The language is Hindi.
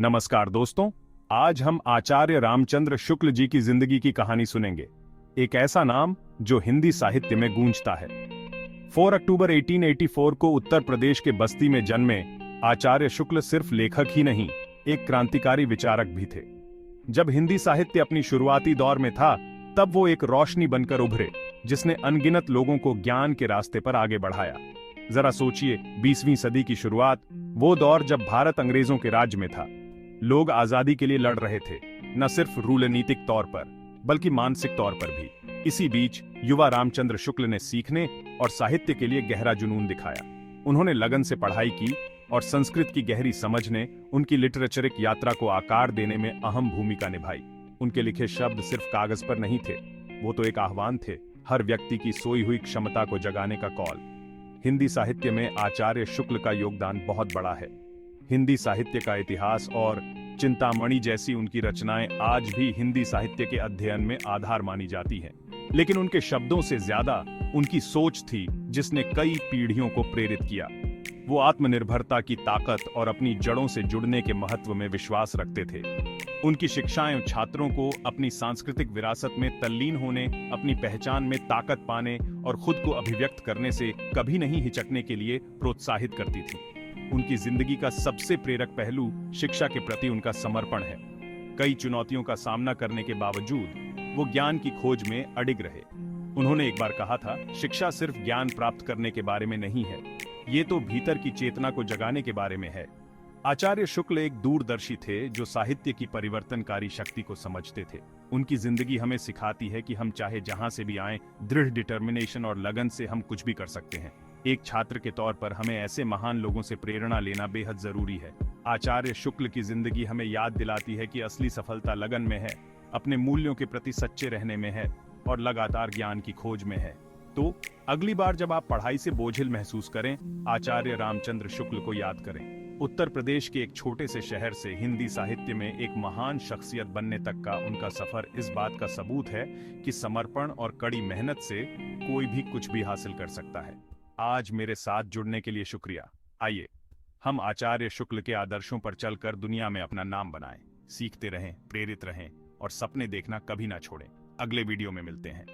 नमस्कार दोस्तों, आज हम आचार्य रामचंद्र शुक्ल जी की जिंदगी की कहानी सुनेंगे। एक ऐसा नाम जो हिंदी साहित्य में गूंजता है। 4 अक्टूबर 1884 को उत्तर प्रदेश के बस्ती में जन्मे आचार्य शुक्ल सिर्फ लेखक ही नहीं, एक क्रांतिकारी विचारक भी थे। जब हिंदी साहित्य अपनी शुरुआती दौर में था, तब वो एक रोशनी बनकर उभरे, जिसने अनगिनत लोगों को ज्ञान के रास्ते पर आगे बढ़ाया। जरा सोचिए, 20वीं सदी की शुरुआत, वो दौर जब भारत अंग्रेजों के राज्य में था। लोग आजादी के लिए लड़ रहे थे, न सिर्फ रूलनीतिक तौर पर बल्कि मानसिक तौर पर भी। इसी बीच युवा रामचंद्र शुक्ल ने सीखने और साहित्य के लिए गहरा जुनून दिखाया। उन्होंने लगन से पढ़ाई की और संस्कृत की गहरी समझ ने उनकी लिटरेचरिक यात्रा को आकार देने में अहम भूमिका निभाई। उनके लिखे शब्द सिर्फ कागज पर नहीं थे, वो तो एक आह्वान थे, हर व्यक्ति की सोई हुई क्षमता को जगाने का कॉल। हिंदी साहित्य में आचार्य शुक्ल का योगदान बहुत बड़ा है। हिंदी साहित्य का इतिहास और चिंतामणि जैसी उनकी रचनाएं आज भी हिंदी साहित्य के अध्ययन में आधार मानी जाती हैं। लेकिन उनके शब्दों से ज्यादा उनकी सोच थी, जिसने कई पीढ़ियों को प्रेरित किया। वो आत्मनिर्भरता की ताकत और अपनी जड़ों से जुड़ने के महत्व में विश्वास रखते थे। उनकी शिक्षाएं छात्रों को अपनी सांस्कृतिक विरासत में तल्लीन होने, अपनी पहचान में ताकत पाने और खुद को अभिव्यक्त करने से कभी नहीं हिचकने के लिए प्रोत्साहित करती थी। उनकी जिंदगी का सबसे प्रेरक पहलू शिक्षा के प्रति उनका समर्पण है। कई चुनौतियों का सामना करने के बावजूद वो ज्ञान की खोज में अडिग रहे। उन्होंने एक बार कहा था, शिक्षा सिर्फ ज्ञान प्राप्त करने के बारे में नहीं है, ये तो भीतर की चेतना को जगाने के बारे में है। आचार्य शुक्ल एक दूरदर्शी थे जो साहित्य की परिवर्तनकारी शक्ति को समझते थे। उनकी जिंदगी हमें सिखाती है कि हम चाहे जहां से भी आए, दृढ़ डिटर्मिनेशन और लगन से हम कुछ भी कर सकते हैं। एक छात्र के तौर पर हमें ऐसे महान लोगों से प्रेरणा लेना बेहद जरूरी है। आचार्य शुक्ल की जिंदगी हमें याद दिलाती है कि असली सफलता लगन में है, अपने मूल्यों के प्रति सच्चे रहने में है और लगातार ज्ञान की खोज में है। तो अगली बार जब आप पढ़ाई से बोझिल महसूस करें, आचार्य रामचंद्र शुक्ल को याद करें। उत्तर प्रदेश के एक छोटे से शहर से हिंदी साहित्य में एक महान शख्सियत बनने तक का उनका सफर इस बात का सबूत है कि समर्पण और कड़ी मेहनत से कोई भी कुछ भी हासिल कर सकता है। आज मेरे साथ जुड़ने के लिए शुक्रिया। आइए हम आचार्य शुक्ल के आदर्शों पर चलकर दुनिया में अपना नाम बनाएं, सीखते रहें, प्रेरित रहें और सपने देखना कभी ना छोड़ें। अगले वीडियो में मिलते हैं।